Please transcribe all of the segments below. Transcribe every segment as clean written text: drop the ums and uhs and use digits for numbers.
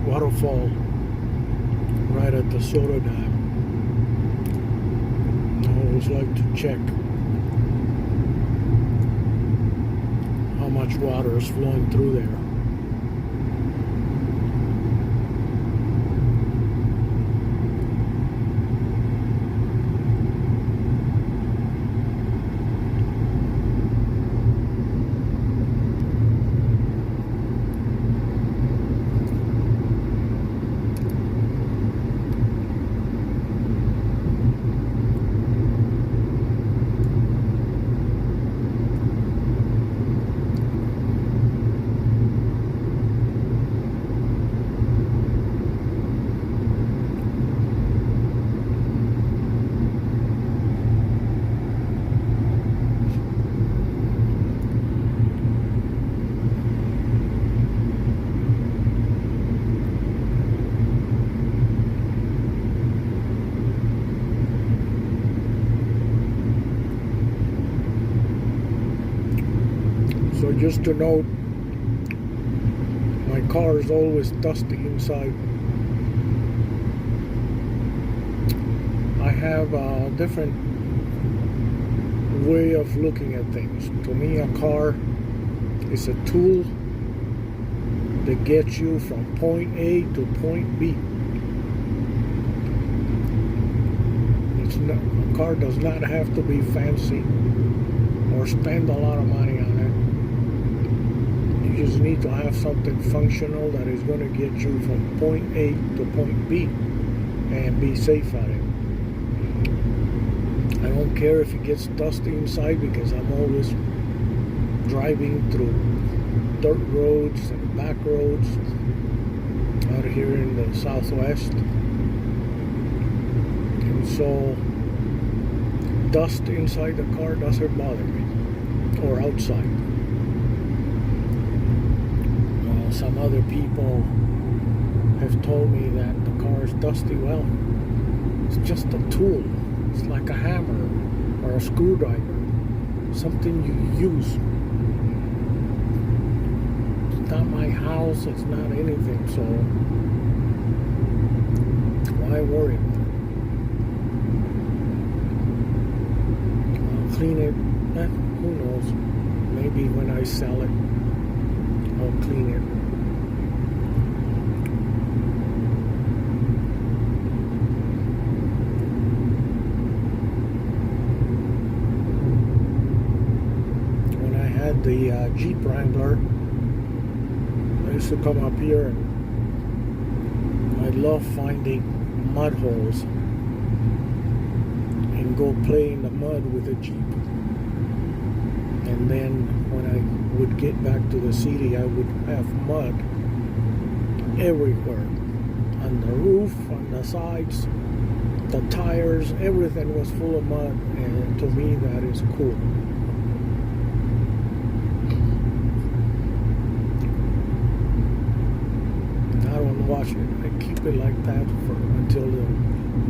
waterfall right at the Soda Dam. I always like to check how much water is flowing through there. So just to note, my car is always dusty inside. I have a different way of looking at things. To me, a car is a tool that gets you from point A to point B. A car does not have to be fancy or spend a lot of money on it. You just need to have something functional that is going to get you from point A to point B and be safe at it. I don't care if it gets dusty inside, because I'm always driving through dirt roads and back roads out here in the Southwest. And so dust inside the car doesn't bother me, or outside. Some other people have told me that the car is dusty. Well, it's just a tool. It's like a hammer or a screwdriver, something you use. It's not my house, it's not anything, so why worry about it? I'll clean it, who knows, maybe when I sell it, I'll clean it. The Jeep Wrangler, I used to come up here and I love finding mud holes and go play in the mud with the Jeep. And then when I would get back to the city, I would have mud everywhere, on the roof, on the sides, the tires, everything was full of mud, and to me that is cool. Wash it. I keep it like that until the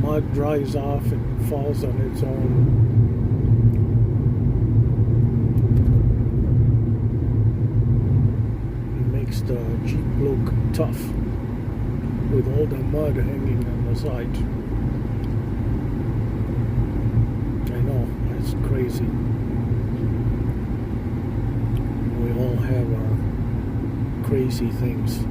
mud dries off and falls on its own. It makes the Jeep look tough with all the mud hanging on the sides. I know, it's crazy. We all have our crazy things.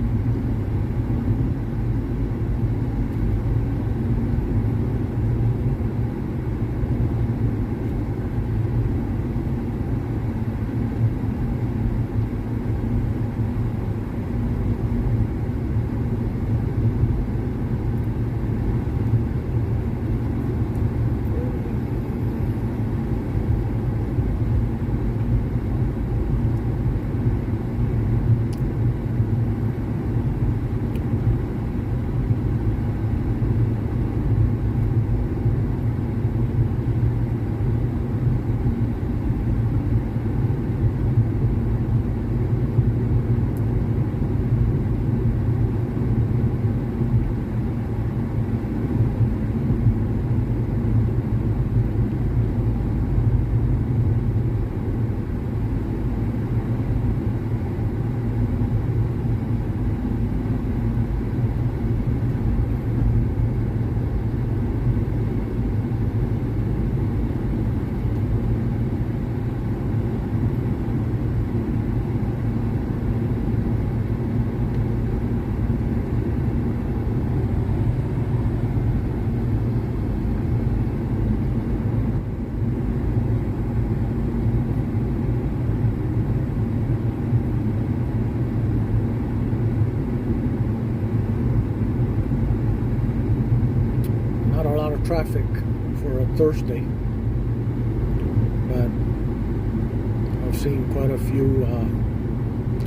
traffic for a Thursday, but I've seen quite a few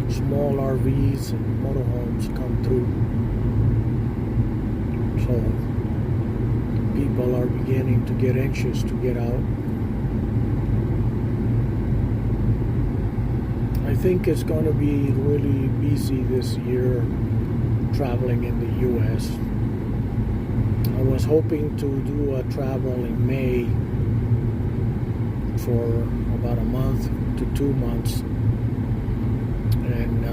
small RVs and motorhomes come through, so people are beginning to get anxious to get out. I think it's going to be really busy this year traveling in the U.S. I was hoping to do a travel in May for about a month to 2 months and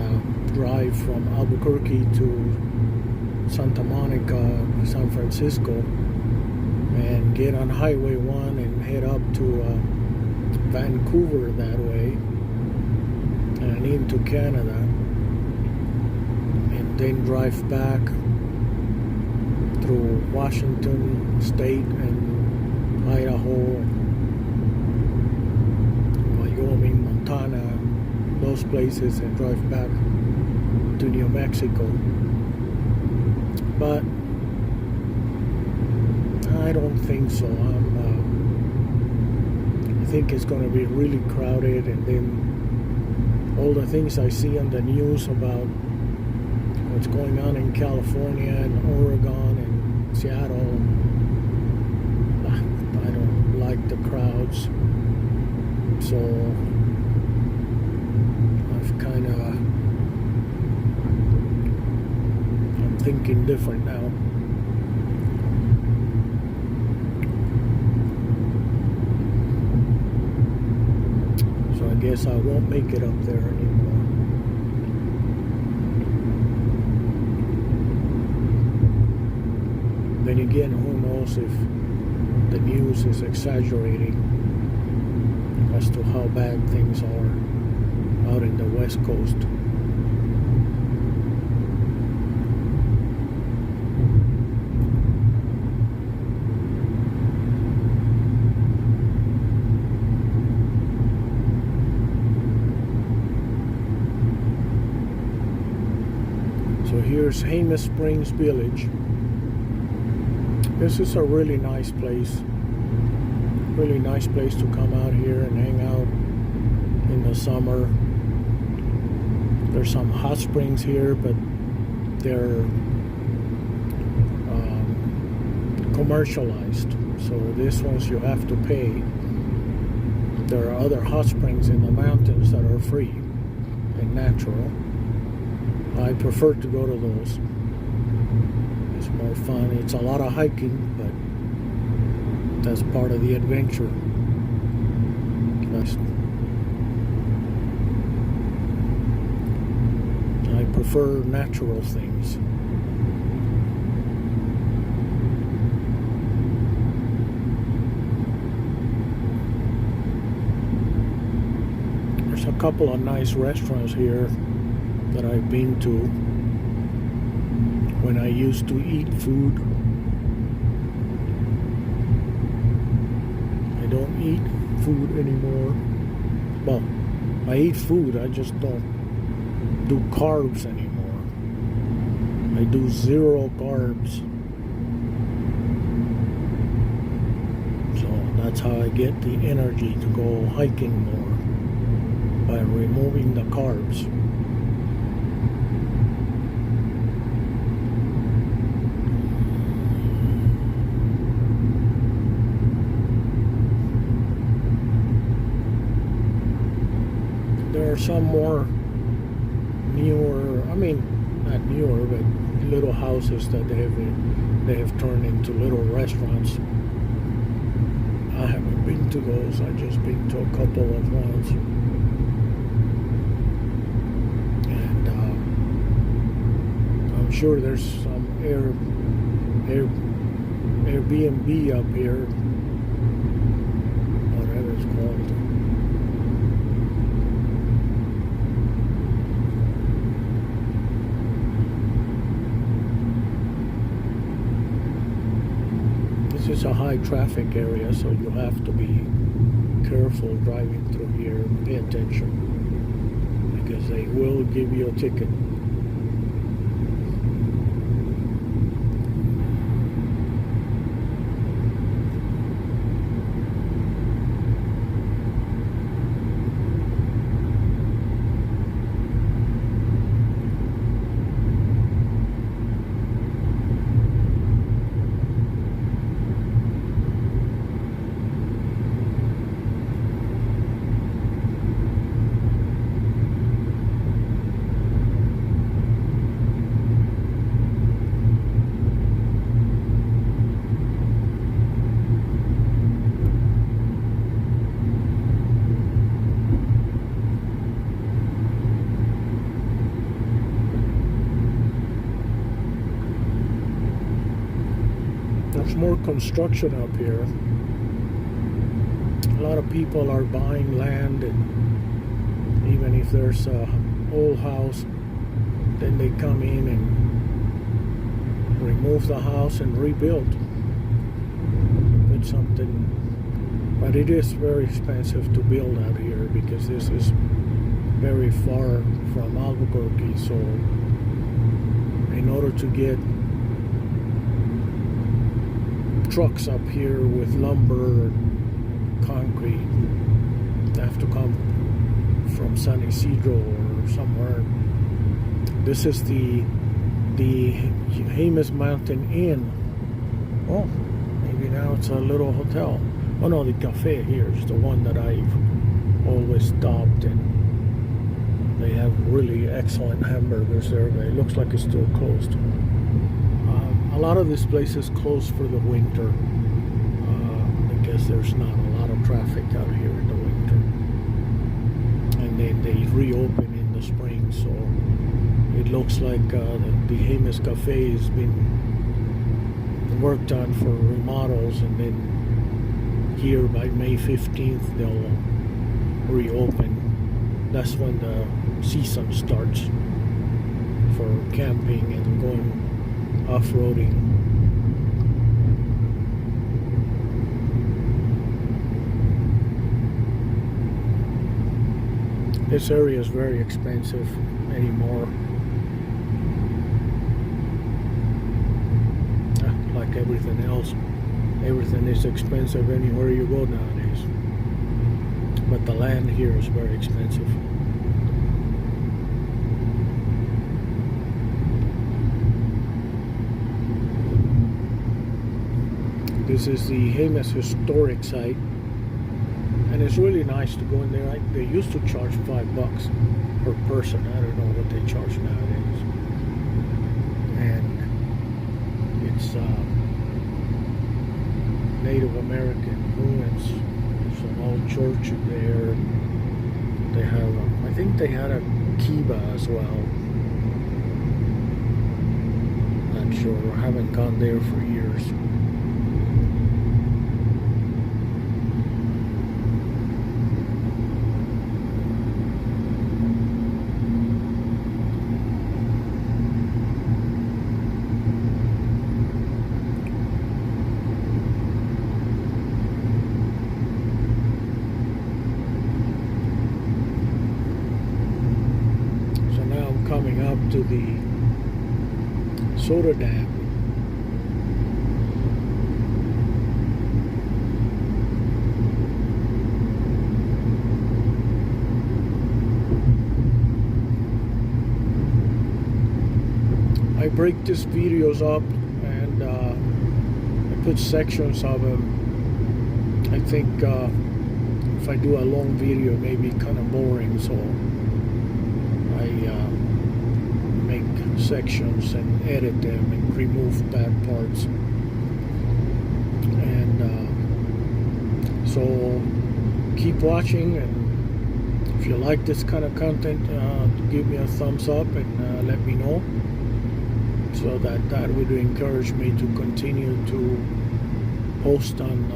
drive from Albuquerque to Santa Monica, San Francisco, and get on Highway 1 and head up to Vancouver that way and into Canada, and then drive back through Washington State and Idaho, Wyoming, Montana, those places, and drive back to New Mexico. But I don't think so. I think it's going to be really crowded, and then all the things I see on the news about what's going on in California and Oregon and Seattle, I don't like the crowds. So I'm thinking different now. So I guess I won't make it up there anymore. Then again, who knows if the news is exaggerating as to how bad things are out in the West Coast. So here's Jemez Springs Village. This is a really nice place. Really nice place to come out here and hang out in the summer. There's some hot springs here, but they're commercialized. So this ones you have to pay. There are other hot springs in the mountains that are free and natural. I prefer to go to those. It's more fun. It's a lot of hiking, but that's part of the adventure. I prefer natural things. There's a couple of nice restaurants here that I've been to when I used to eat food. I don't eat food anymore. Well, I eat food, I just don't do carbs anymore. I do 0 carbs. So that's how I get the energy to go hiking more, by removing the carbs. There are some more newer, not newer, but little houses that they have turned into little restaurants. I haven't been to those. I've just been to a couple of ones. And I'm sure there's some Airbnb up here, whatever it's called. This is a high traffic area, so you have to be careful driving through here. Pay attention, because they will give you a ticket. There's more construction up here. A lot of people are buying land, and even if there's a old house, then they come in and remove the house and rebuild, put something. But it is very expensive to build out here because this is very far from Albuquerque. So in order to get trucks up here with lumber and concrete, they have to come from San Isidro or somewhere. This is the Jemez Mountain Inn. Oh, maybe now it's a little hotel. Oh no, the cafe here is the one that I've always stopped, and they have really excellent hamburgers there, but it looks like it's still closed. A lot of this place is closed for the winter because there's not a lot of traffic out here in the winter, and then they reopen in the spring. So it looks like the Jemez Cafe has been worked on for remodels, and then here by May 15th they'll reopen. That's when the season starts for camping and going off-roading. This area is very expensive anymore. Like everything else, everything is expensive anywhere you go nowadays. But the land here is very expensive. This is the Jemez Historic Site, and it's really nice to go in there. They used to charge $5 per person. I don't know what they charge nowadays. And it's Native American ruins. There's an old church there. They have, I think they had a kiva as well. Not sure. I haven't gone there for years. Coming up to the Soda Dam. I break these videos up and I put sections of them. I think if I do a long video, it may be kind of boring, so I make sections and edit them and remove bad parts. And so keep watching, and if you like this kind of content, give me a thumbs up and let me know, so that would encourage me to continue to post on